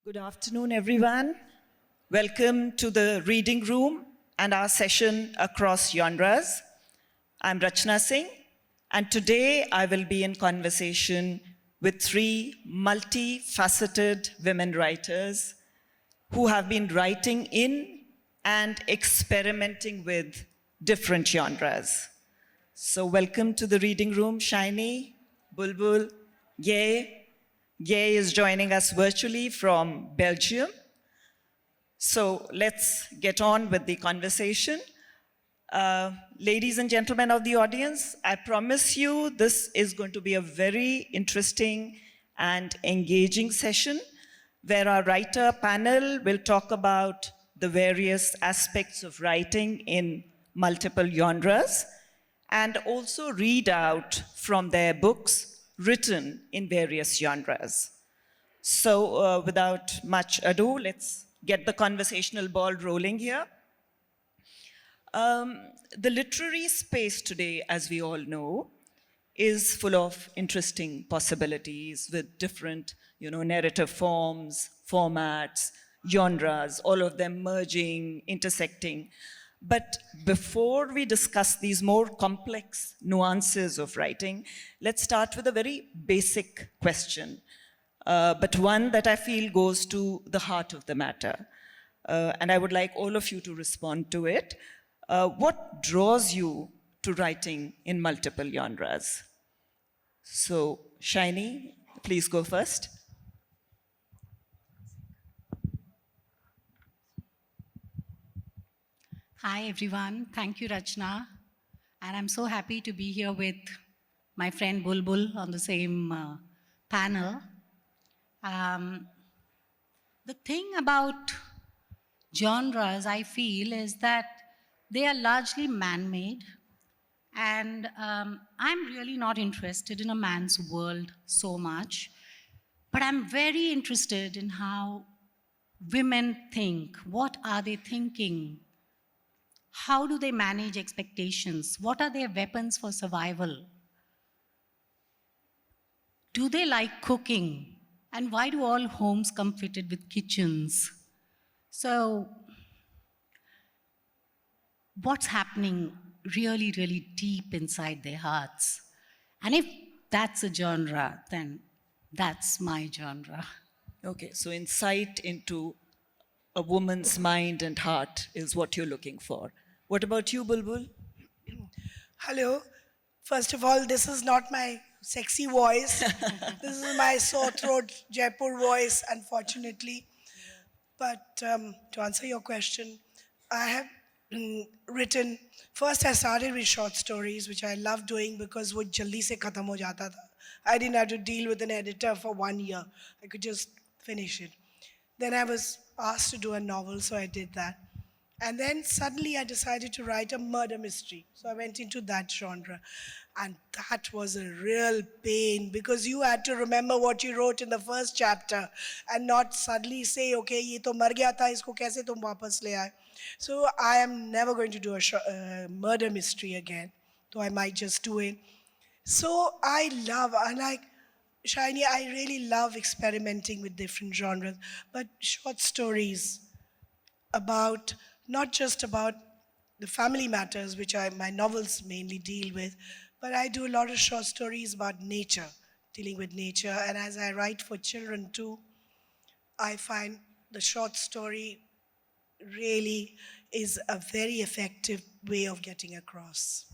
Good afternoon, everyone. Welcome to the reading room and our session across genres. I'm Rachna Singh, and today I will be in conversation with three multifaceted women writers who have been writing in and experimenting with different genres. So welcome to the reading room, Shiny, Bulbul, Ye. Ye is joining us virtually from Belgium. So let's get on with the conversation. Ladies and gentlemen of the audience, I promise you this is going to be a very interesting and engaging session where our writer panel will talk about the various aspects of writing in multiple genres and also read out from their books written in various genres. So without much ado, let's get the conversational ball rolling here. The literary space today, as we all know, is full of interesting possibilities with different, narrative forms, formats, genres, all of them merging, intersecting. But before we discuss these more complex nuances of writing, let's start with a very basic question, but one that I feel goes to the heart of the matter. And I would like all of you to respond to it. What draws you to writing in multiple genres? So, Shiny, please go first. Hi, everyone. Thank you, Rachna. And I'm so happy to be here with my friend Bulbul on the same panel. The thing about genres, I feel, is that they are largely man-made. And I'm really not interested in a man's world so much. But I'm very interested in how women think. What are they thinking? How do they manage expectations? What are their weapons for survival? Do they like cooking? And why do all homes come fitted with kitchens? So, what's happening really, really deep inside their hearts? And if that's a genre, then that's my genre. Okay, so insight into a woman's mind and heart is what you're looking for. What about you, Bulbul? Hello. First of all, this is not my sexy voice. This is my sore throat Jaipur voice, unfortunately. But to answer your question, I have written, first I started with short stories, which I love doing because wo jaldi se khatam ho jata tha. I didn't have to deal with an editor for 1 year. I could just finish it. Then I was asked to do a novel, so I did that. And then suddenly I decided to write a murder mystery. So I went into that genre. And that was a real pain because you had to remember what you wrote in the first chapter and not suddenly say, okay, ye to mar gaya tha, isko kaise tum wapas le aaye. So I am never going to do a murder mystery again, though I might just do it. So I love, unlike Shiny, I really love experimenting with different genres, but short stories about, not just about the family matters, which my novels mainly deal with, but I do a lot of short stories about nature, dealing with nature. And as I write for children too, I find the short story really is a very effective way of getting across.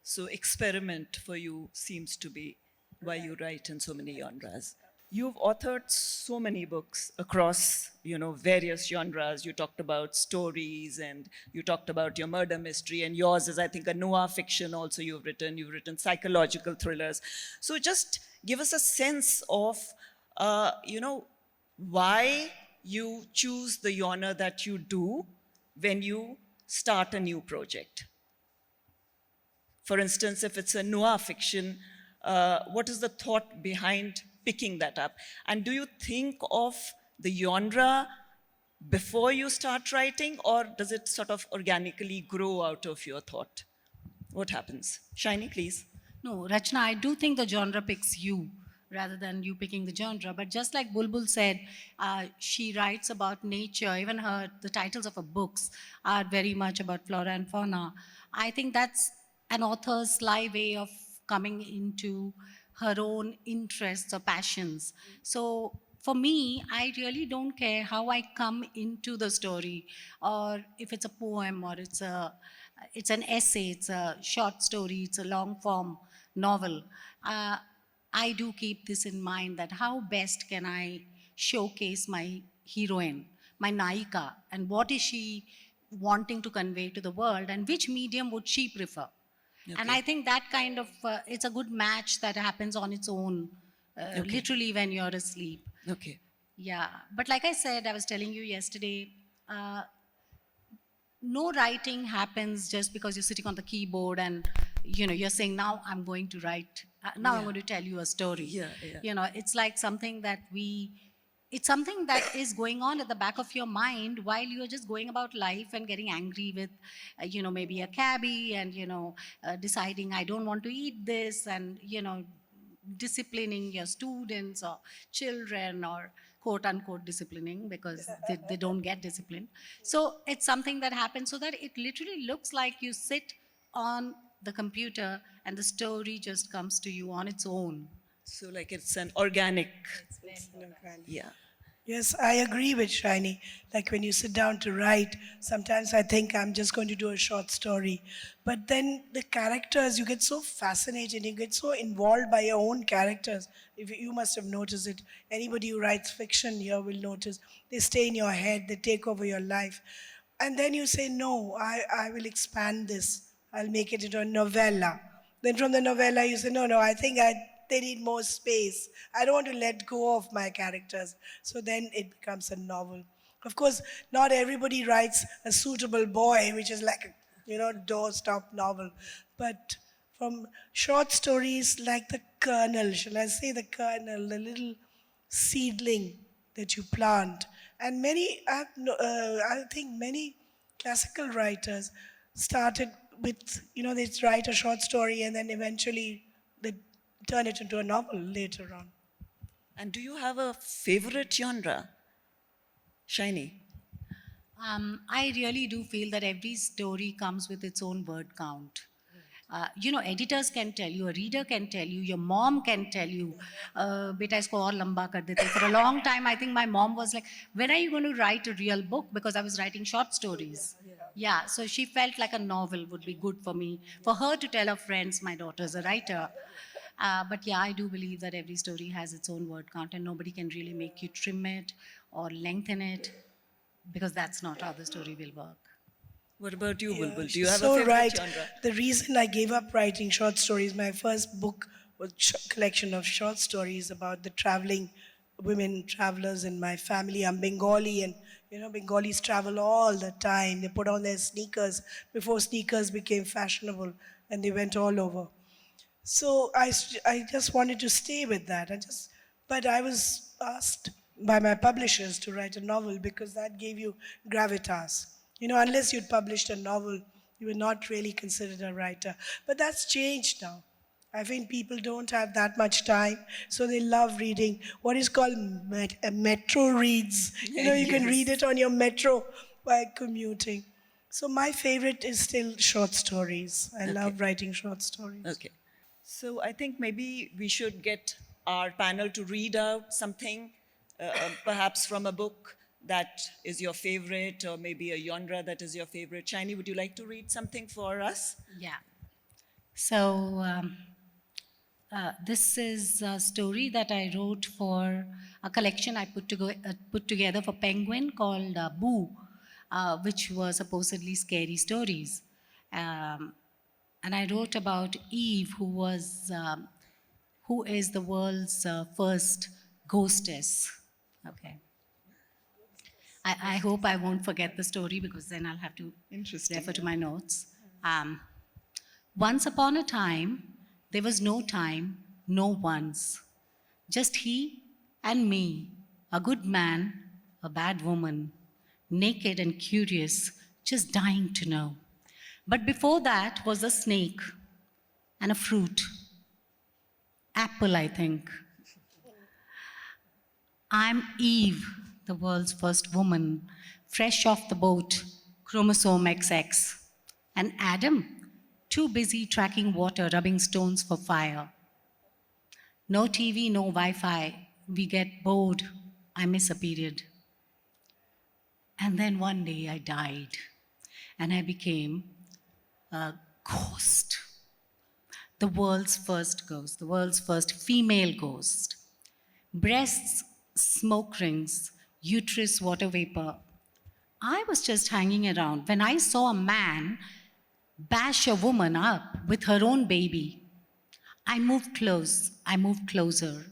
So experiment for you seems to be why you write in so many genres. You've authored so many books across, various genres. You talked about stories and you talked about your murder mystery, and yours is, I think, a noir fiction also you've written. You've written psychological thrillers. So just give us a sense of, why you choose the genre that you do when you start a new project. For instance, if it's a noir fiction, what is the thought behind picking that up? And do you think of the genre before you start writing, or does it sort of organically grow out of your thought? What happens? Shiny, please. No, Rachna, I do think the genre picks you. rather than you picking the genre. But just like Bulbul said, she writes about nature. Even the titles of her books are very much about flora and fauna. I think that's an author's sly way of coming into her own interests or passions. So for me, I really don't care how I come into the story, or if it's a poem, or it's an essay, it's a short story, it's a long form novel. I do keep this in mind, that how best can I showcase my heroine, my Naika, and what is she wanting to convey to the world, and which medium would she prefer? And I think that kind of, it's a good match that happens on its own, literally when you're asleep. Okay. Yeah, but like I said, I was telling you yesterday, no writing happens just because you're sitting on the keyboard and you're saying, now I'm going to write, now I'm going to tell you a story. It's like something that it's something that is going on at the back of your mind while you're just going about life and getting angry with maybe a cabbie, and deciding I don't want to eat this, and disciplining your students or children, or quote unquote disciplining, because they don't get disciplined. So it's something that happens, so that it literally looks like you sit on the computer and the story just comes to you on its own. So like it's an organic. Okay. Yeah. Yes, I agree with Shiny. Like when you sit down to write, sometimes I think I'm just going to do a short story. But then the characters, you get so fascinated, you get so involved by your own characters. If you must have noticed it. Anybody who writes fiction here will notice. They stay in your head, they take over your life. And then you say, no, I will expand this. I'll make it into a novella. Then from the novella, you say, no, I think they need more space. I don't want to let go of my characters. So then it becomes a novel. Of course, not everybody writes a suitable boy, which is like a, doorstop novel. But from short stories like the kernel, shall I say the kernel, the little seedling that you plant. And I think many classical writers started with, they write a short story and then eventually they turn it into a novel later on. And do you have a favorite genre? Shiny. I really do feel that every story comes with its own word count. Editors can tell you, a reader can tell you, your mom can tell you, beta isko aur lamba kar dete. For a long time, I think my mom was like, when are you going to write a real book? Because I was writing short stories. Yeah, so she felt like a novel would be good for me, for her to tell her friends, my daughter's a writer. But yeah, I do believe that every story has its own word count, and nobody can really make you trim it or lengthen it, because that's not how the story will work. What about you, Yeah, Bulbul? Do you have so a favorite right. genre? The reason I gave up writing short stories, my first book was a collection of short stories about the traveling women travelers in my family. I'm Bengali, and Bengalis travel all the time. They put on their sneakers before sneakers became fashionable, and they went all over. So I just wanted to stay with that. But I was asked by my publishers to write a novel because that gave you gravitas. Unless you'd published a novel, you were not really considered a writer. But that's changed now. I think people don't have that much time, so they love reading what is called metro reads. You can read it on your metro while commuting. So my favorite is still short stories. I love writing short stories. Okay. So I think maybe we should get our panel to read out something, perhaps from a book that is your favorite, or maybe a genre that is your favorite. Shiny, would you like to read something for us? Yeah. So this is a story that I wrote for a collection I put together for Penguin called Boo, which was supposedly scary stories. And I wrote about Eve, who is the world's first ghostess. Okay. I hope I won't forget the story, because then I'll have to refer to my notes. Once upon a time, there was no time, no once. Just he and me, a good man, a bad woman, naked and curious, just dying to know. But before that was a snake and a fruit. Apple, I think. I'm Eve, the world's first woman, fresh off the boat, chromosome XX. And Adam, too busy tracking water, rubbing stones for fire. No TV, no Wi Fi. We get bored. I miss a period. And then one day I died and I became a ghost. The world's first ghost, the world's first female ghost. Breasts, smoke rings, uterus, water vapor. I was just hanging around when I saw a man bash a woman up with her own baby. I moved close, I moved closer.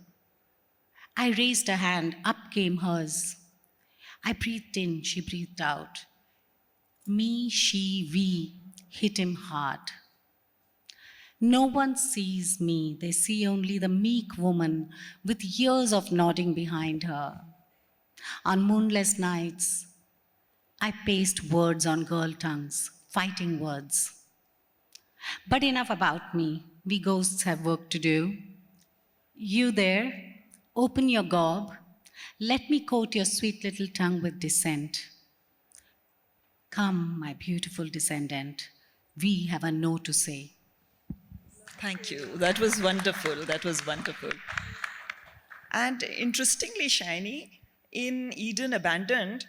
I raised a hand, up came hers. I breathed in, she breathed out. Me, she, we hit him hard. No one sees me, they see only the meek woman with years of nodding behind her. On moonless nights, I paced words on girl tongues, fighting words. But enough about me, we ghosts have work to do. You there, open your gob, let me coat your sweet little tongue with dissent. Come, my beautiful descendant, we have a no to say. Thank you. That was wonderful. That was wonderful. And interestingly, Shiny, in Eden Abandoned,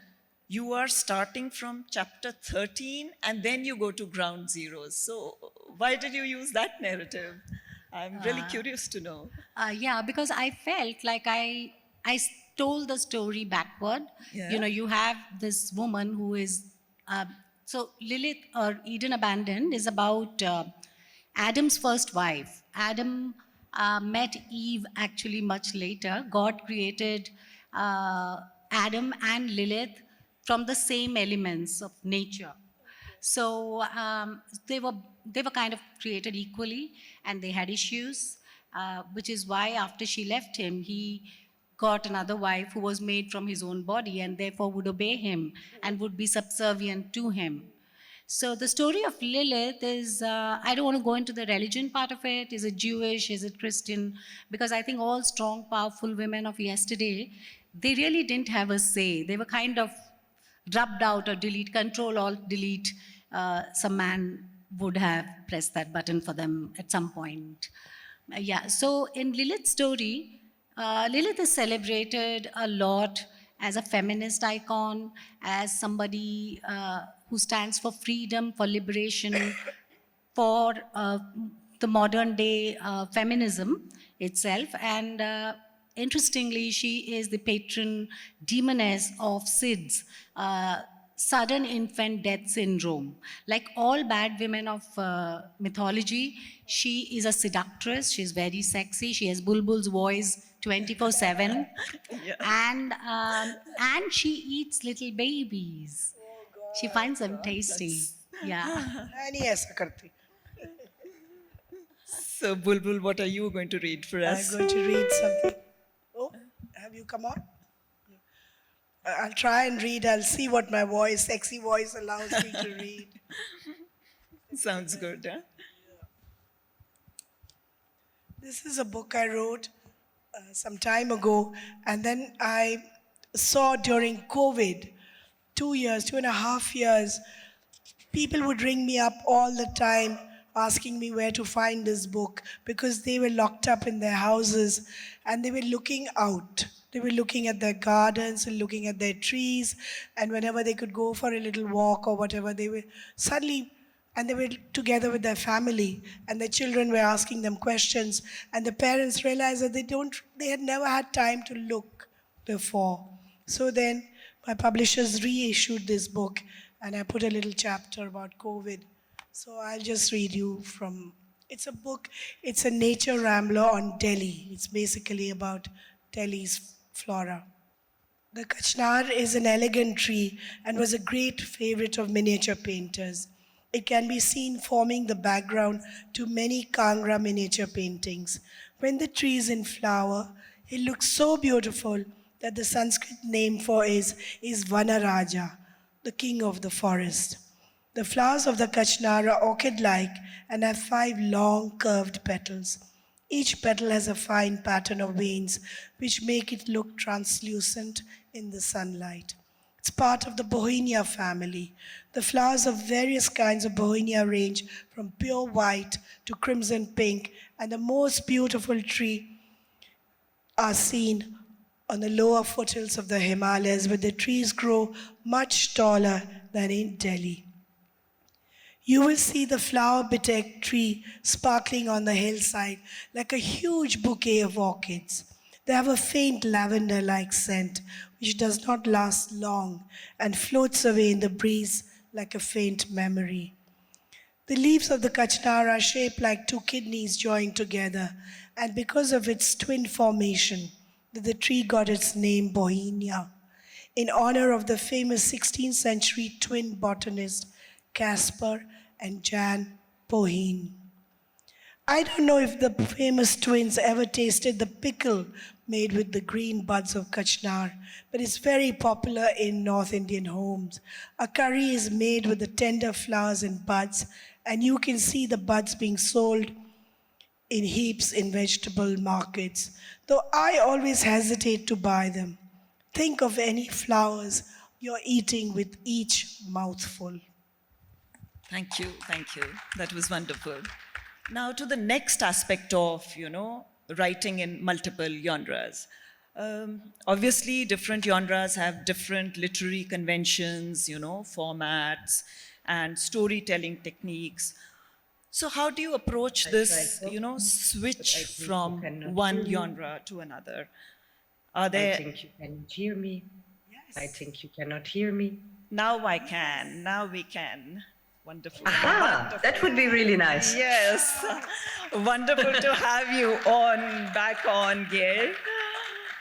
you are starting from chapter 13 and then you go to ground zeros. So why did you use that narrative? I'm really curious to know. Yeah, because I felt like I told the story backward. Yeah. You know, you have this woman who is, so Lilith or Eden Abandoned is about Adam's first wife. Adam met Eve actually much later. God created Adam and Lilith from the same elements of nature. So they were kind of created equally, and they had issues, which is why after she left him, he got another wife who was made from his own body and therefore would obey him and would be subservient to him. So the story of Lilith is, I don't want to go into the religion part of it. Is it Jewish? Is it Christian? Because I think all strong, powerful women of yesterday, they really didn't have a say. They were kind of rubbed out or delete, control, alt, delete. Some man would have pressed that button for them at some point. Yeah, so in Lilith's story, Lilith is celebrated a lot as a feminist icon, as somebody who stands for freedom, for liberation, for the modern day feminism itself. And interestingly, she is the patron demoness of SIDS, sudden infant death syndrome. Like all bad women of mythology, she is a seductress. She's very sexy. She has Bulbul's voice 24/7, and she eats little babies. She finds them tasty. Yeah. Naani aisa karti. So, Bulbul, what are you going to read for us? I'm going to read something. Oh, have you come on? I'll try and read. I'll see what my voice, sexy voice, allows me to read. Sounds good, huh? This is a book I wrote some time ago, and then I saw during COVID, 2.5 years, people would ring me up all the time asking me where to find this book because they were locked up in their houses and they were looking out. They were looking at their gardens and looking at their trees, and whenever they could go for a little walk or whatever, they were suddenly, and they were together with their family, and their children were asking them questions, and the parents realized that they had never had time to look before. So then my publishers reissued this book, and I put a little chapter about COVID. So I'll just read you from, it's a book, it's a nature rambler on Delhi. It's basically about Delhi's flora. The Kachnar is an elegant tree and was a great favorite of miniature painters. It can be seen forming the background to many Kangra miniature paintings. When the tree is in flower, it looks so beautiful that the Sanskrit name for it is Vanaraja, the king of the forest. The flowers of the Kachnar are orchid-like and have 5 long curved petals. Each petal has a fine pattern of veins which make it look translucent in the sunlight. It's part of the Bauhinia family. The flowers of various kinds of Bauhinia range from pure white to crimson pink, and the most beautiful tree are seen on the lower foothills of the Himalayas, where the trees grow much taller than in Delhi. You will see the flower bedecked tree sparkling on the hillside like a huge bouquet of orchids. They have a faint lavender like scent, which does not last long and floats away in the breeze like a faint memory. The leaves of the Kachnar are shaped like two kidneys joined together, and because of its twin formation, the tree got its name Bauhinia, in honor of the famous 16th century twin botanist Caspar and Jan Bauhin. I don't know if the famous twins ever tasted the pickle made with the green buds of Kachnar, but it's very popular in North Indian homes. A curry is made with the tender flowers and buds, and you can see the buds being sold in heaps in vegetable markets, though I always hesitate to buy them. Think of any flowers you're eating with each mouthful. Thank you, thank you. That was wonderful. Now to the next aspect of, writing in multiple genres. Obviously, different genres have different literary conventions, formats, and storytelling techniques. So how do you approach this, switch from one genre to another? Are I there... think you cannot hear me. Yes. I think you cannot hear me. Now I can, now we can. Wonderful. Aha, that would be really nice. Yes, wonderful to have you back on, Gail.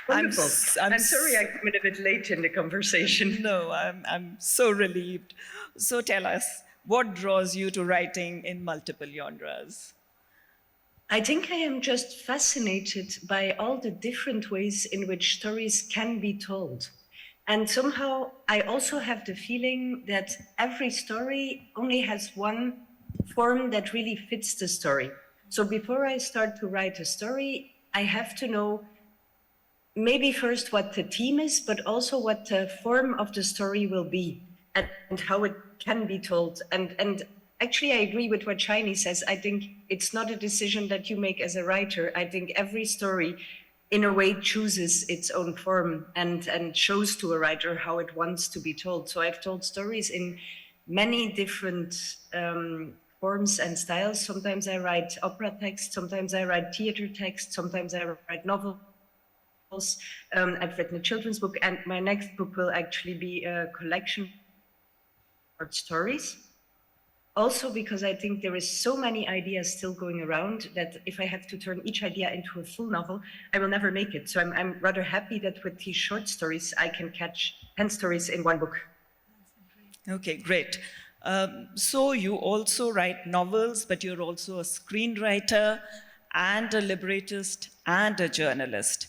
Wonderful. I'm I'm sorry I came in a bit late in the conversation. No, I'm so relieved. So tell us, what draws you to writing in multiple genres? I think I am just fascinated by all the different ways in which stories can be told. And somehow I also have the feeling that every story only has one form that really fits the story. So before I start to write a story, I have to know maybe first what the theme is, but also what the form of the story will be and how it can be told. And actually, I agree with what Shiny says. I think it's not a decision that you make as a writer. I think every story in a way chooses its own form and shows to a writer how it wants to be told. So I've told stories in many different forms and styles. Sometimes I write opera text, sometimes I write theater text, sometimes I write novels. I've written a children's book, and my next book will actually be a collection of short stories. Also because I think there is so many ideas still going around that if I have to turn each idea into a full novel, I will never make it. So I'm rather happy that with these short stories, I can catch 10 stories in one book. Okay, great. So you also write novels, but you're also a screenwriter and a librettist and a journalist.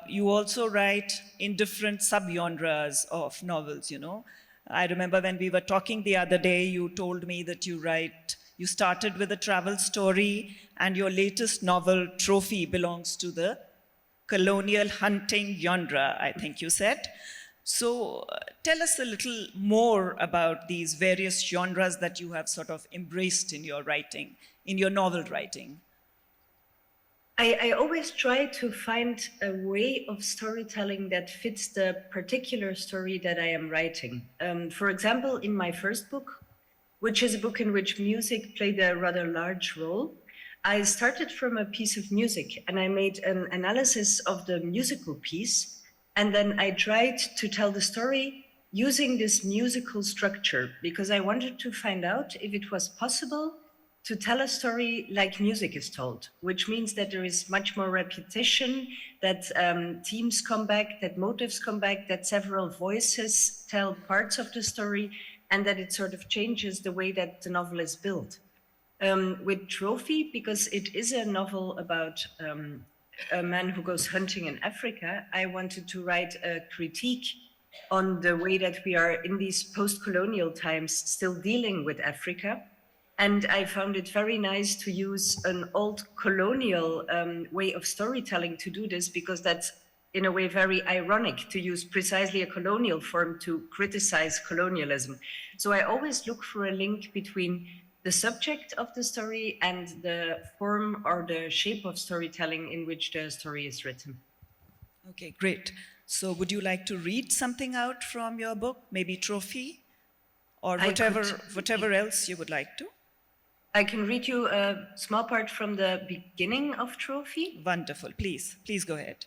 You also write in different subgenres of novels, I remember when we were talking the other day, you told me that you started with a travel story, and your latest novel, Trophy, belongs to the colonial hunting genre, I think you said. So tell us a little more about these various genres that you have sort of embraced in your writing, in your novel writing. I always try to find a way of storytelling that fits the particular story that I am writing. For example, in my first book, which is a book in which music played a rather large role, I started from a piece of music and I made an analysis of the musical piece. And then I tried to tell the story using this musical structure because I wanted to find out if it was possible to tell a story like music is told, which means that there is much more repetition, that themes come back, that motives come back, that several voices tell parts of the story, and that it sort of changes the way that the novel is built. With Trophy, because it is a novel about a man who goes hunting in Africa, I wanted to write a critique on the way that we are in these post-colonial times still dealing with Africa. And I found it very nice to use an old colonial way of storytelling to do this, because that's in a way very ironic to use precisely a colonial form to criticize colonialism. So I always look for a link between the subject of the story and the form or the shape of storytelling in which the story is written. Okay, great. So would you like to read something out from your book, maybe Trophy, or I whatever else you would like to? I can read you a small part from the beginning of Trophy. Wonderful. Please go ahead.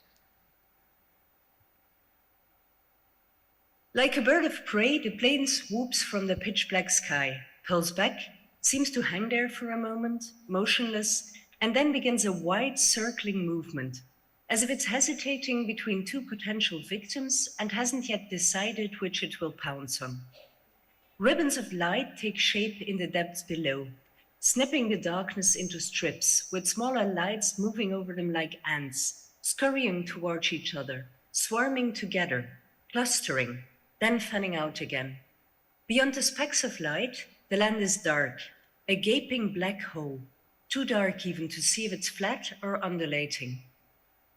Like a bird of prey, the plane swoops from the pitch black sky, pulls back, seems to hang there for a moment, motionless, and then begins a wide circling movement, as if it's hesitating between two potential victims and hasn't yet decided which it will pounce on. Ribbons of light take shape in the depths below, snipping the darkness into strips, with smaller lights moving over them like ants, scurrying towards each other, swarming together, clustering, then fanning out again. Beyond the specks of light, the land is dark, a gaping black hole, too dark even to see if it's flat or undulating.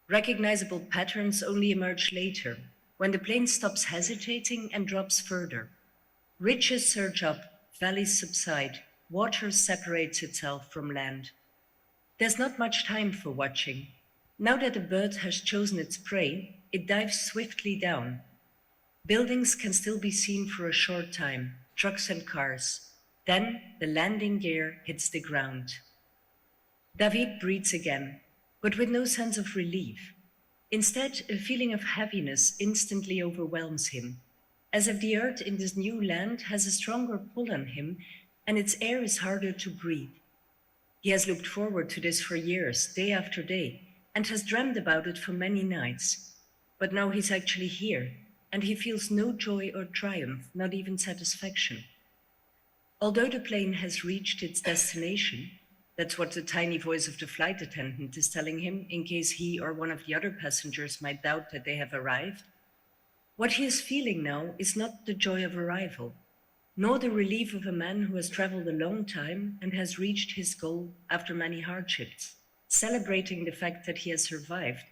Recognizable patterns only emerge later, when the plane stops hesitating and drops further. Ridges surge up, valleys subside, water separates itself from land. There's not much time for watching. Now that the bird has chosen its prey, it dives swiftly down. Buildings can still be seen for a short time, trucks and cars. Then the landing gear hits the ground. David breathes again, but with no sense of relief. Instead, a feeling of heaviness instantly overwhelms him, as if the earth in this new land has a stronger pull on him and its air is harder to breathe. He has looked forward to this for years, day after day, and has dreamed about it for many nights. But now he's actually here, and he feels no joy or triumph, not even satisfaction. Although the plane has reached its destination, that's what the tiny voice of the flight attendant is telling him, in case he or one of the other passengers might doubt that they have arrived, what he is feeling now is not the joy of arrival, nor the relief of a man who has traveled a long time and has reached his goal after many hardships, celebrating the fact that he has survived,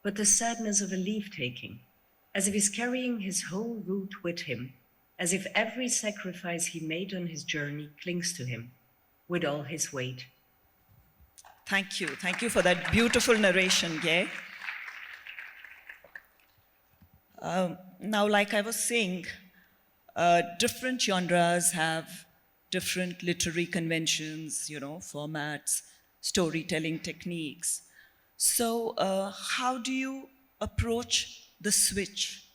but the sadness of a leave-taking, as if he's carrying his whole route with him, as if every sacrifice he made on his journey clings to him, with all his weight. Thank you. Thank you for that beautiful narration, Gay. Now, like I was saying, different genres have different literary conventions, formats, storytelling techniques. So how do you approach the switch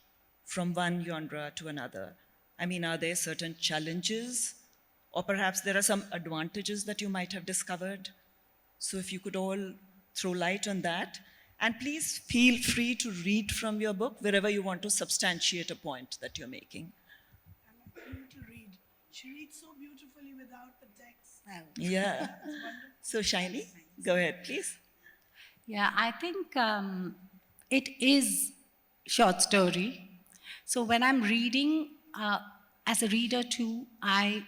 from one genre to another? I mean, are there certain challenges, or perhaps there are some advantages that you might have discovered? So if you could all throw light on that. And please feel free to read from your book wherever you want to substantiate a point that you're making. I'm not able to read. She reads so beautifully without the text. Yeah. So, Shaini, go ahead, please. Yeah, I think it is short story. So when I'm reading, as a reader too, I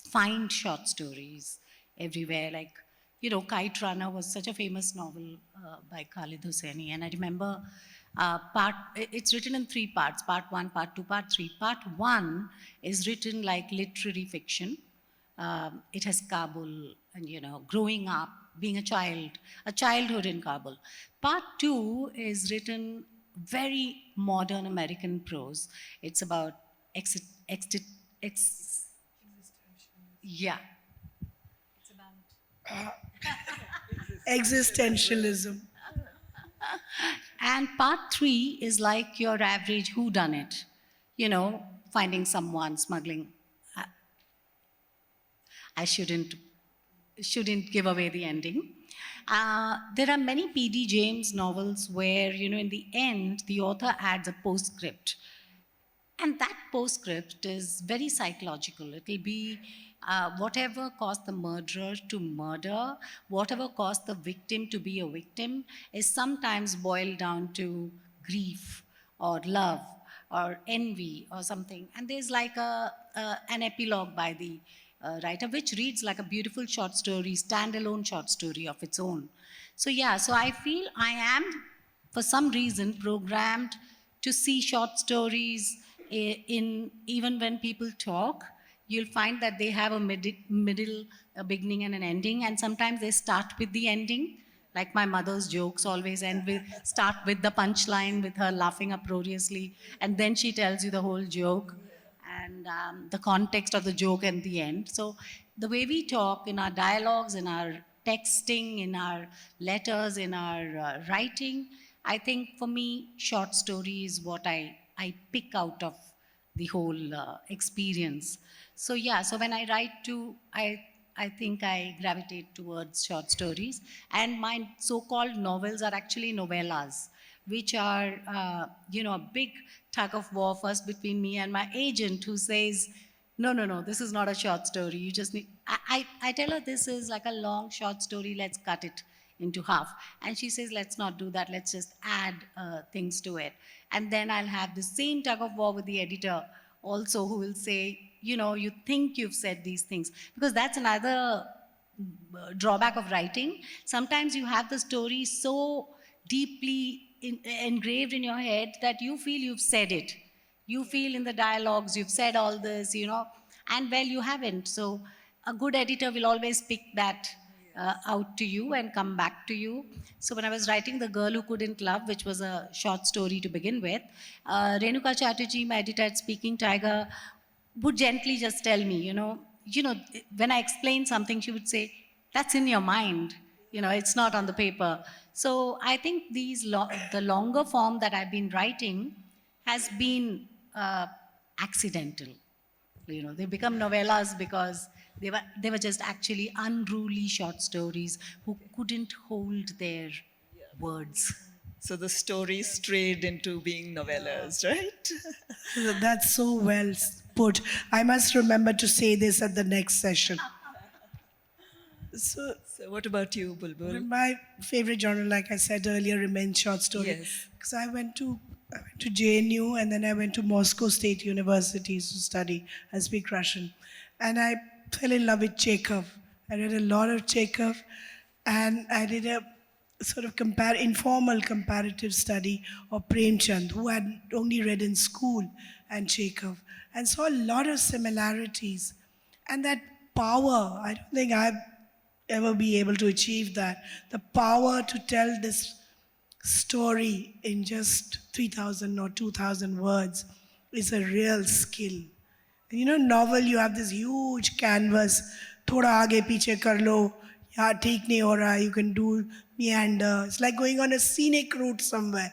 find short stories everywhere. Like, Kite Runner was such a famous novel by Khalid Hosseini. And I remember it's written in 3 parts, part 1, part 2, part 3. Part 1 is written like literary fiction. It has Kabul and, growing up, being a childhood in Kabul. Part 2 is written very modern American prose. It's about yeah. It's about Existentialism. And part 3 is like your average whodunit, finding someone smuggling. I shouldn't give away the ending. There are many P.D. James novels where, in the end, the author adds a postscript. And that postscript is very psychological. It will be whatever caused the murderer to murder, whatever caused the victim to be a victim, is sometimes boiled down to grief or love or envy or something. And there's like an epilogue by the writer, which reads like a beautiful short story, standalone short story of its own. So yeah, so I feel I am, for some reason, programmed to see short stories in even when people talk. You'll find that they have a middle, a beginning, and an ending, and sometimes they start with the ending. Like my mother's jokes always end with start with the punchline with her laughing uproariously, and then she tells you the whole joke and the context of the joke and the end. So the way we talk in our dialogues, in our texting, in our letters, in our writing, I think for me, short story is what I pick out of the whole experience. So yeah, so when I write to, I think I gravitate towards short stories, and my so-called novels are actually novellas, which are a big tug of war first between me and my agent, who says, no, this is not a short story. You just need. I tell her this is like a long short story. Let's cut it into half. And she says, let's not do that. Let's just add things to it. And then I'll have the same tug of war with the editor also, who will say, you think you've said these things. Because that's another drawback of writing. Sometimes you have the story so deeply engraved in your head that you feel you've said it. You feel in the dialogues, you've said all this, and well, you haven't. So a good editor will always pick that out to you and come back to you. So when I was writing The Girl Who Couldn't Love, which was a short story to begin with, Renuka Chatterjee, my editor at Speaking Tiger, would gently just tell me, when I explain something, she would say, that's in your mind, it's not on the paper. So I think the longer form that I've been writing has been accidental. They become novellas because they were just actually unruly short stories who couldn't hold their words. So the story strayed into being novellas, right? That's so well put. I must remember to say this at the next session. So what about you, Bulbul? my favorite genre, like I said earlier, remains short story. Yes. Because I went to JNU, and then I went to Moscow State University to study and speak Russian. And I fell in love with Chekhov. I read a lot of Chekhov, and I did a sort of informal comparative study of Premchand, who had only read in school, and Chekhov, and saw a lot of similarities. And that power, I don't think I've ever be able to achieve that. The power to tell this story in just 3,000 or 2,000 words is a real skill. And novel, you have this huge canvas, thoda aage piche kar lo, ya theek nahi ho raha, you can do meander. It's like going on a scenic route somewhere.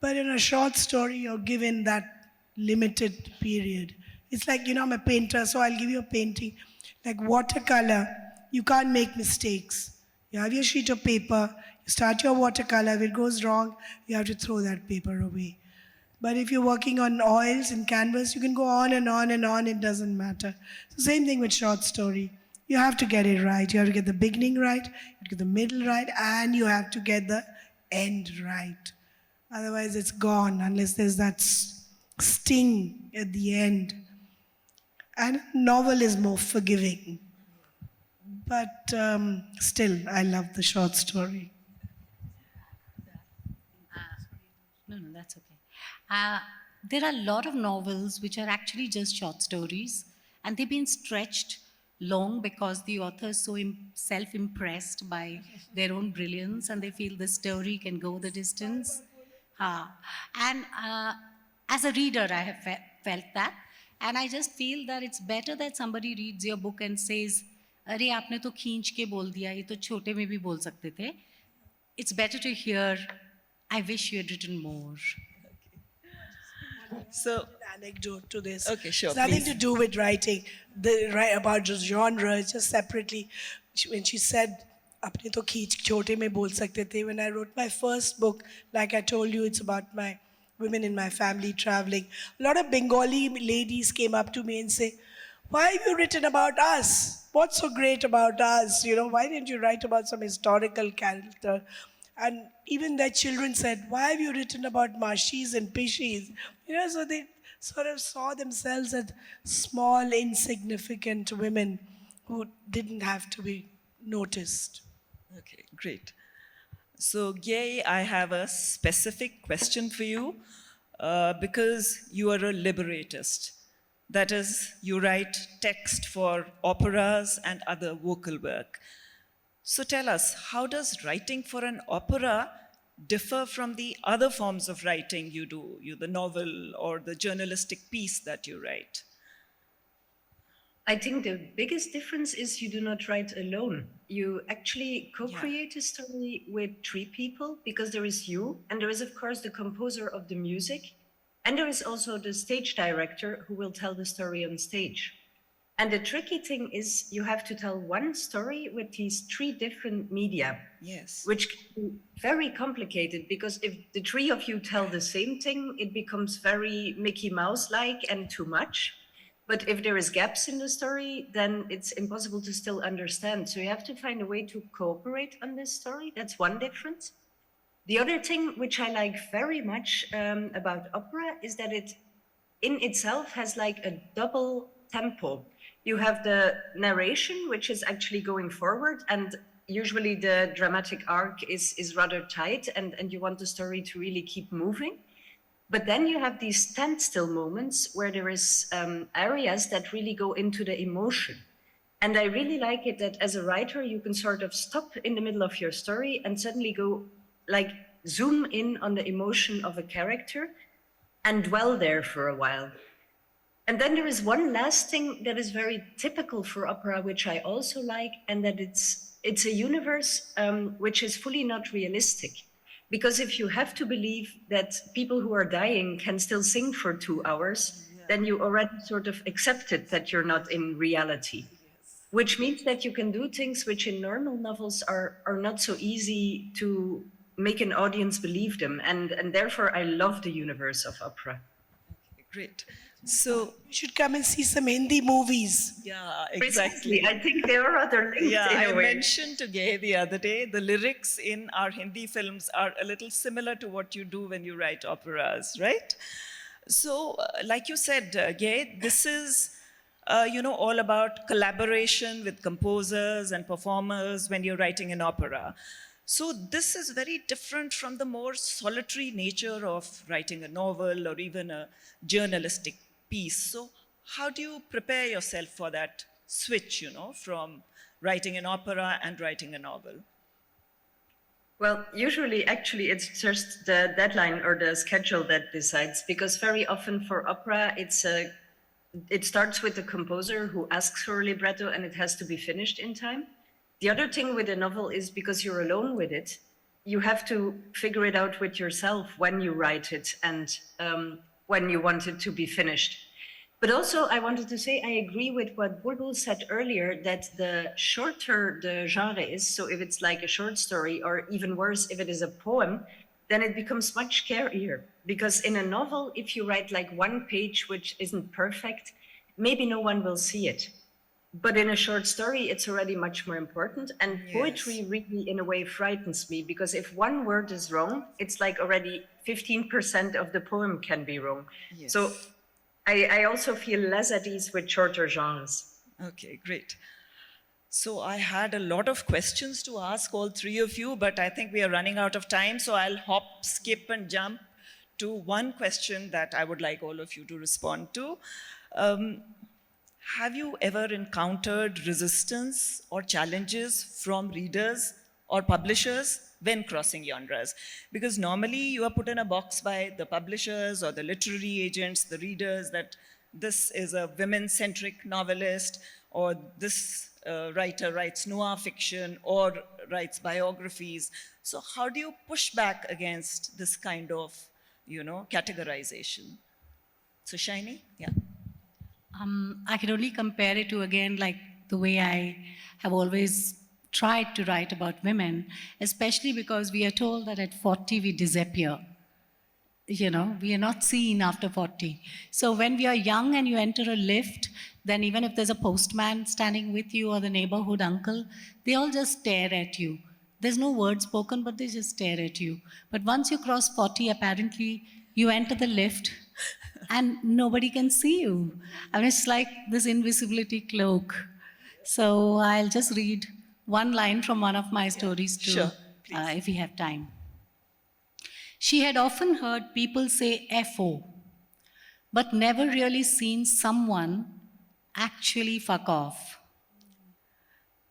But in a short story, you're given that limited period. It's like, I'm a painter, so I'll give you a painting. Like watercolor, you can't make mistakes. You have your sheet of paper, you start your watercolor, if it goes wrong, you have to throw that paper away. But if you're working on oils and canvas, you can go on and on and on, it doesn't matter. So same thing with short story. You have to get it right. You have to get the beginning right, you have to get the middle right, and you have to get the end right. Otherwise, it's gone unless there's that sting at the end. And novel is more forgiving. But still, I love the short story. No, that's okay. There are a lot of novels which are actually just short stories, and they've been stretched long because the author is so self-impressed by their own brilliance, and they feel the story can go the distance. And as a reader, I have felt that, and I just feel that it's better that somebody reads your book and says, अरे आपने तो खींच के बोल दिया, ये तो छोटे में भी बोल सकते थे. It's better to hear, I wish you had written more. So, An anecdote to this. Okay, sure, It's nothing please. to do with writing. About just genre, just separately. When she said, "Apne to खींच छोटे में बोल सकते थे," when I wrote my first book, like I told you, it's about my women in my family traveling. A lot of Bengali ladies came up to me and say, "Why have you written about us? What's so great about us? Why didn't you write about some historical character?" And even their children said, "Why have you written about Mashis and Pishis?" So sort of saw themselves as small, insignificant women who didn't have to be noticed. Okay, great. So, Gay, I have a specific question for you because you are a liberatist. That is, you write text for operas and other vocal work. So tell us, how does writing for an opera differ from the other forms of writing you do, the novel or the journalistic piece that you write? I think the biggest difference is you do not write alone. You actually co-create a story with three people because there is you, and there is, of course, the composer of the music, and there is also the stage director who will tell the story on stage. And the tricky thing is you have to tell one story with these three different media, Yes. which can be very complicated because if the three of you tell the same thing, it becomes very Mickey Mouse-like and too much. But if there is gaps in the story, then it's impossible to still understand. So you have to find a way to cooperate on this story. That's one difference. The other thing which I like very much about opera is that it in itself has like a double tempo. You have the narration, which is actually going forward, and usually the dramatic arc is rather tight, and you want the story to really keep moving. But then you have these standstill moments where there is areas that really go into the emotion. And I really like it that as a writer, you can sort of stop in the middle of your story and suddenly go like zoom in on the emotion of a character and dwell there for a while. And then there is one last thing that is very typical for opera, which I also like, and that it's a universe which is fully not realistic. Because if you have to believe that people who are dying can still sing for 2 hours, then you already sort of accepted that you're not in reality. Which means that you can do things which in normal novels are not so easy to make an audience believe them. And therefore, I love the universe of opera. Great. So, You should come and see some Hindi movies. yeah, Precisely. exactly. I think they are rather linked Yeah, in I a way. mentioned to Gay the other day, the lyrics in our Hindi films are a little similar to what you do when you write operas, right? So, like you said, Gay, this is, all about collaboration with composers and performers when you're writing an opera. So, this is very different from the more solitary nature of writing a novel or even a journalistic piece. So, how do you prepare yourself for that switch, from writing an opera and writing a novel? Well, usually, actually, it's just the deadline or the schedule that decides, because very often for opera, it starts with the composer who asks for a libretto and it has to be finished in time. The other thing with a novel is because you're alone with it, you have to figure it out with yourself when you write it and when you want it to be finished. But also, I wanted to say, I agree with what Bulbul said earlier, that the shorter the genre is, so if it's like a short story, or even worse, if it is a poem, then it becomes much scarier. Because in a novel, if you write like one page which isn't perfect, maybe no one will see it. But in a short story, it's already much more important. And poetry really, in a way, frightens me, because if one word is wrong, it's like already 15% of the poem can be wrong. Yes. So I also feel less at ease with shorter genres. Okay, great. So I had a lot of questions to ask all three of you, but I think we are running out of time. So I'll hop, skip, and jump to one question that I would like all of you to respond to. Have you ever encountered resistance or challenges from readers or publishers when crossing genres? Because normally you are put in a box by the publishers or the literary agents, the readers, that this is a women-centric novelist, or this writer writes noir fiction or writes biographies. So how do you push back against this kind of, categorization? So Shiny, yeah. I can only compare it to, again, like the way I have always tried to write about women, especially because we are told that at 40 we disappear. We are not seen after 40. So when we are young and you enter a lift, then even if there's a postman standing with you or the neighborhood uncle, they all just stare at you. There's no word spoken, but they just stare at you. But once you cross 40, apparently you enter the lift and nobody can see you. I mean, it's like this invisibility cloak. So I'll just read one line from one of my stories too, Sure, please. if we have time. She had often heard people say FO, but never really seen someone actually fuck off.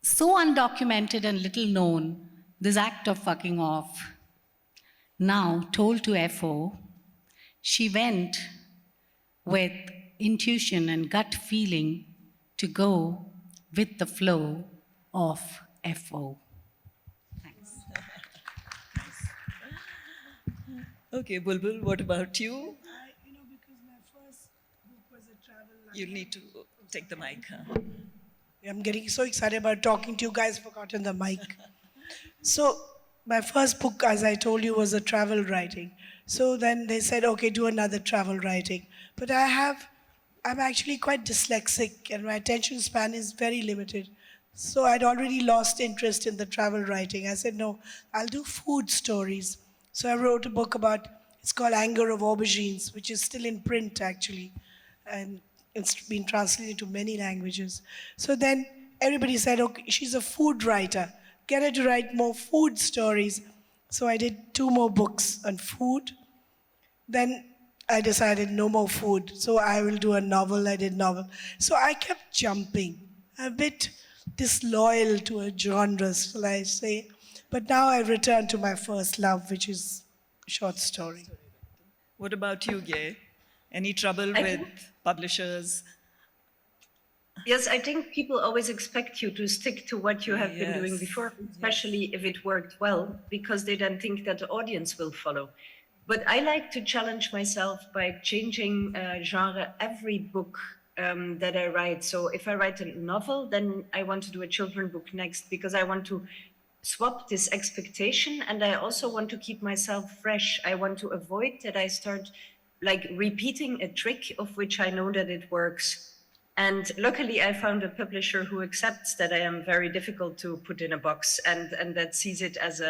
So undocumented and little known, this act of fucking off. Now told to FO, she went with intuition and gut feeling to go with the flow of FO. Thanks. Okay, Bulbul, what about you? Because my first book was a travel. You'll need to take the mic. Huh? I'm getting so excited about talking to you guys, forgotten the mic. So, my first book, as I told you, was a travel writing. So then they said, okay, do another travel writing. But I'm actually quite dyslexic and my attention span is very limited. So I'd already lost interest in the travel writing. I said, no, I'll do food stories. So I wrote a book about, it's called Anger of Aubergines, which is still in print actually. And it's been translated to many languages. So then everybody said, okay, she's a food writer. Get her to write more food stories. So I did 2 more books on food. Then I decided no more food. So I will do a novel. I did novel. So I kept jumping. I'm a bit disloyal to a genre, shall I say. But now I've returned to my first love, which is short story. What about you, Gay? Any trouble with publishers? Yes, I think people always expect you to stick to what you have been doing Yes. before, especially if it worked well, because they then think that the audience will follow. But I like to challenge myself by changing genre every book that I write. So if I write a novel, then I want to do a children's book next because I want to swap this expectation and I also want to keep myself fresh. I want to avoid that I start like repeating a trick of which I know that it works. And luckily, I found a publisher who accepts that I am very difficult to put in a box and that sees it as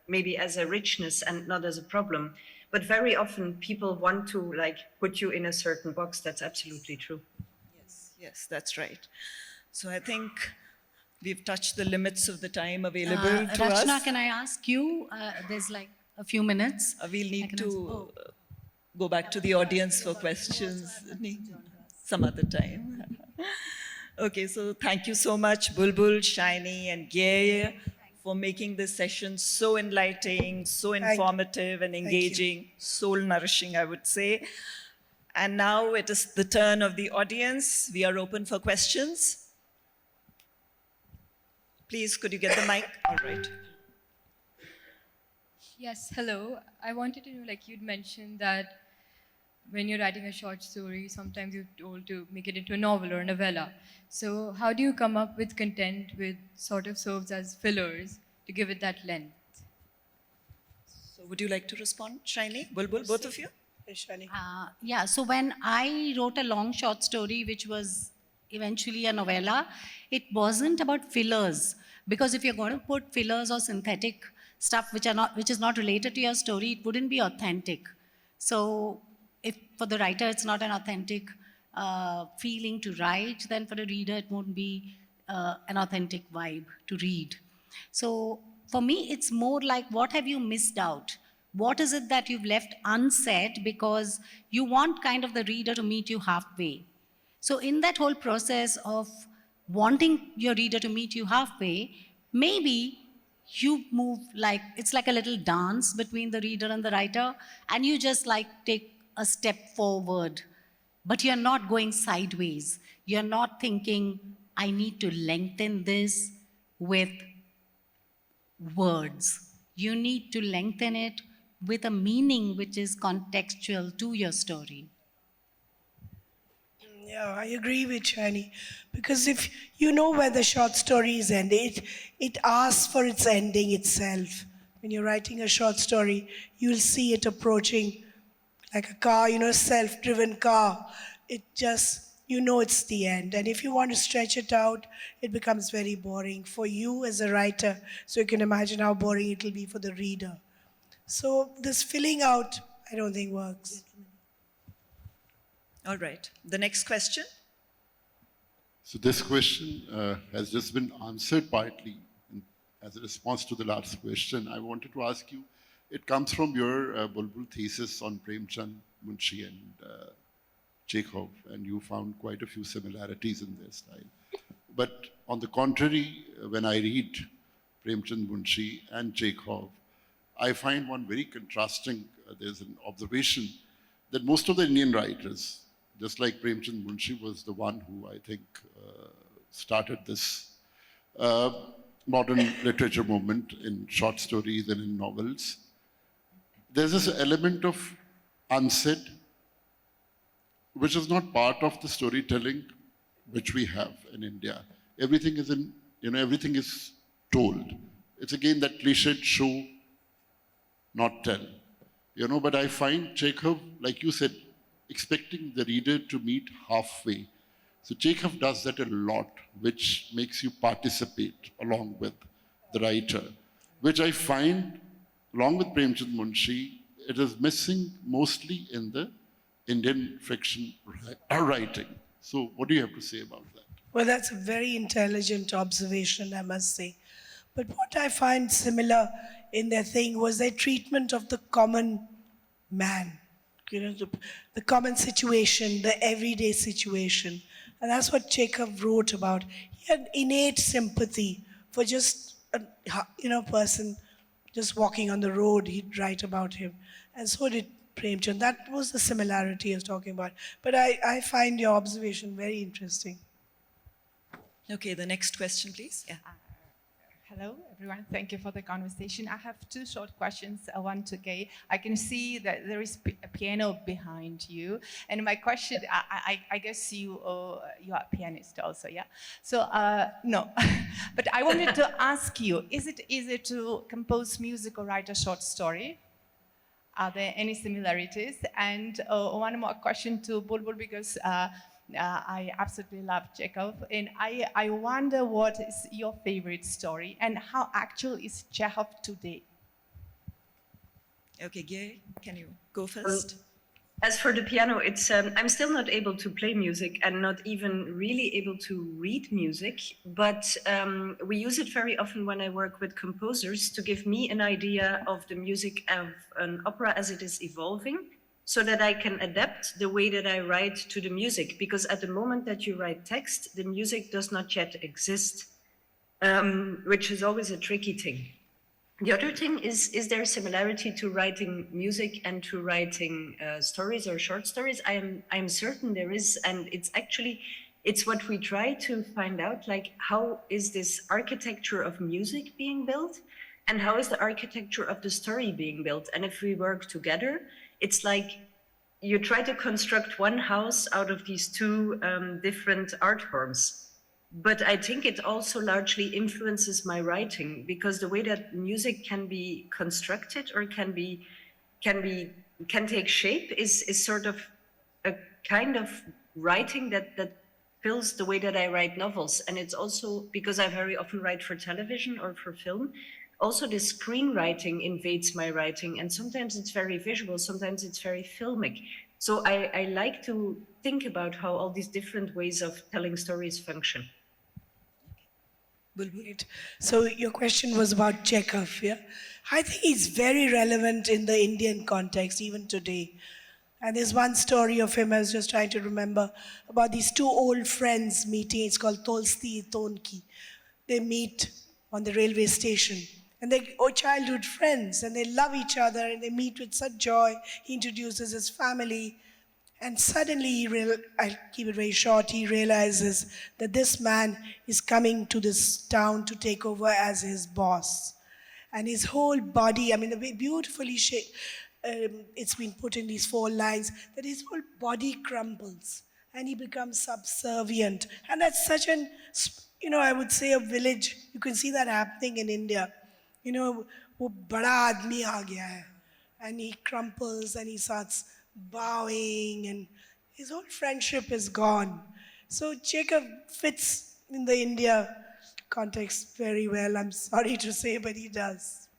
maybe as a richness and not as a problem. But very often people want to like put you in a certain box. That's absolutely true. Yes, that's right. So I think we've touched the limits of the time available to Rachna, us. can I ask you? There's like a few minutes. We'll I need can to go back to the audience for questions some other time. Okay, so thank you so much, Bulbul, Shiny, and Gay, for making this session so enlightening, so informative and engaging, soul nourishing, I would say. And now it is the turn of the audience. We are open for questions. Please, could you get the mic? All right. Yes, hello. I wanted to know, like you'd mentioned that when you're writing a short story, sometimes you're told to make it into a novel or a novella. So how do you come up with content which sort of serves as fillers to give it that length? So would you like to respond, Shiny? Bulbul, both of you? Shani. Yeah, so when I wrote a long short story, which was eventually a novella, it wasn't about fillers. Because if you're going to put fillers or synthetic stuff which is not related to your story, it wouldn't be authentic. So if for the writer it's not an authentic feeling to write, then for the reader it won't be an authentic vibe to read. So for me, it's more like, what have you missed out? What is it that you've left unsaid because you want kind of the reader to meet you halfway? So in that whole process of wanting your reader to meet you halfway, maybe you move like, it's like a little dance between the reader and the writer, and you just like take a step forward, but you're not going sideways. You're not thinking, I need to lengthen this with words. You need to lengthen it with a meaning which is contextual to your story. Yeah, I agree with Shani. Because if you know where the short story is ending, it asks for its ending itself. When you're writing a short story, you'll see it approaching like a car, self-driven car. It just, it's the end. And if you want to stretch it out, it becomes very boring for you as a writer. So you can imagine how boring it will be for the reader. So this filling out, I don't think works. All right. The next question. So this question has just been answered partly as a response to the last question. I wanted to ask you, it comes from your Bulbul thesis on Premchand, Munshi and Chekhov, and you found quite a few similarities in their style. But on the contrary, when I read Premchand, Munshi and Chekhov, I find one very contrasting, there's an observation that most of the Indian writers, just like Premchand Munshi was the one who I think started this modern literature movement in short stories and in novels. There's this element of unsaid, which is not part of the storytelling which we have in India. Everything is everything is told. It's again that cliched show, not tell. But I find Chekhov, like you said, expecting the reader to meet halfway. So Chekhov does that a lot, which makes you participate along with the writer, which I find, along with Premchand Munshi, it is missing mostly in the Indian fiction writing. So what do you have to say about that? Well, that's a very intelligent observation, I must say. But what I find similar in their thing was their treatment of the common man, the common situation, the everyday situation. And that's what Chekhov wrote about. He had innate sympathy for just a person just walking on the road. He'd write about him. And so did Premchand. That was the similarity I was talking about. But I find your observation very interesting. Okay, the next question, please. Yeah. Hello, everyone. Thank you for the conversation. I have two short questions. One to Gay. I can see that there is a piano behind you, and my question, I guess you are a pianist also, yeah? So no, but I wanted to ask you: is it easy to compose music or write a short story? Are there any similarities? And one more question to Bulbul, because I absolutely love Chekhov, and I wonder what is your favorite story and how actual is Chekhov today? Okay, Gay, can you go first? As for the piano, it's I'm still not able to play music and not even really able to read music, but we use it very often when I work with composers to give me an idea of the music of an opera as it is evolving, so that I can adapt the way that I write to the music. Because at the moment that you write text, the music does not yet exist, which is always a tricky thing. The other thing is there a similarity to writing music and to writing stories or short stories? I'm certain there is, and it's what we try to find out, like how is this architecture of music being built, and how is the architecture of the story being built? And if we work together, it's like you try to construct one house out of these two different art forms. But I think it also largely influences my writing, because the way that music can be constructed or can take shape is sort of a kind of writing that fills the way that I write novels. And it's also because I very often write for television or for film. Also, the screenwriting invades my writing, and sometimes it's very visual, sometimes it's very filmic. So I like to think about how all these different ways of telling stories function. Bulbul. So your question was about Chekhov, yeah? I think he's very relevant in the Indian context, even today. And there's one story of him I was just trying to remember about these two old friends meeting. It's called Tolsti Tonki. They meet on the railway station. And they're childhood friends, and they love each other, and they meet with such joy. He introduces his family, and suddenly, I'll keep it very short, he realizes that this man is coming to this town to take over as his boss. And his whole body, I mean, the way beautifully shaped, it's been put in these 4 lines, that his whole body crumbles, and he becomes subservient. And that's such an, I would say a village, you can see that happening in India. वो बड़ा आदमी आ गया है, and he crumples and he starts bowing, and his whole friendship is gone. So Chekhov fits in the India context very well. I'm sorry to say, but he does.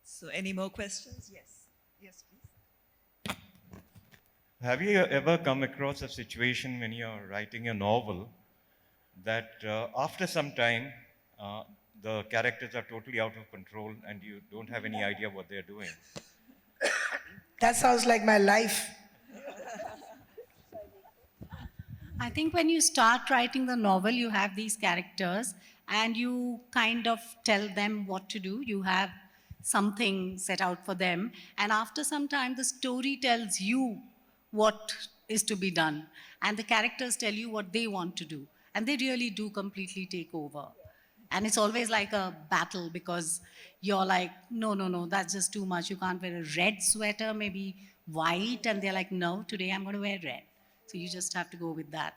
So any more questions? Yes. Yes, please. Have you ever come across a situation when you're writing a novel that after some time the characters are totally out of control and you don't have any idea what they're doing? That sounds like my life. I think when you start writing the novel, you have these characters and you kind of tell them what to do. You have something set out for them. And after some time, the story tells you what is to be done. And the characters tell you what they want to do. And they really do completely take over. And it's always like a battle because you're like, no, no, no, that's just too much. You can't wear a red sweater, maybe white. And they're like, no, today I'm going to wear red. So you just have to go with that.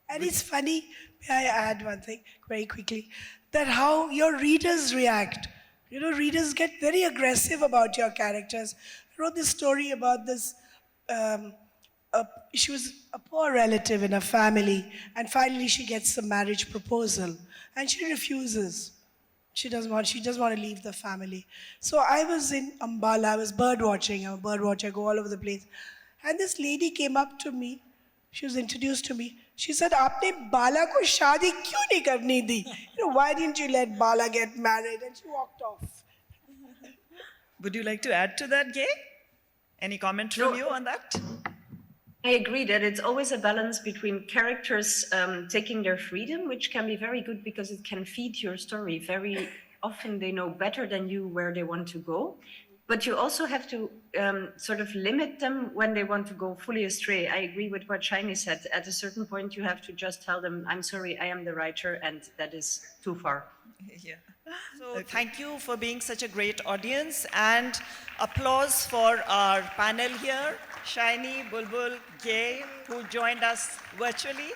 And it's funny, may I add one thing very quickly, that how your readers react. You know, readers get very aggressive about your characters. I wrote this story about this, she was a poor relative in a family, and finally she gets a marriage proposal, and she refuses. She doesn't want to leave the family. So I was in Ambala, I was bird watching. I'm a bird watcher, I go all over the place. And this lady came up to me, she was introduced to me. She said, "Aapne Bala ko shaadi kyun nahi karni di? You know, why didn't you let Bala get married?" And she walked off. Would you like to add to that, Gay? Any comment from No. you on that? I agree that it's always a balance between characters taking their freedom, which can be very good because it can feed your story. Very often they know better than you where they want to go. But you also have to sort of limit them when they want to go fully astray. I agree with what Shiny said. At a certain point, you have to just tell them, I'm sorry, I am the writer, and that is too far. Yeah. So thank you for being such a great audience, and applause for our panel here, Shiny, Bulbul, Gay, who joined us virtually.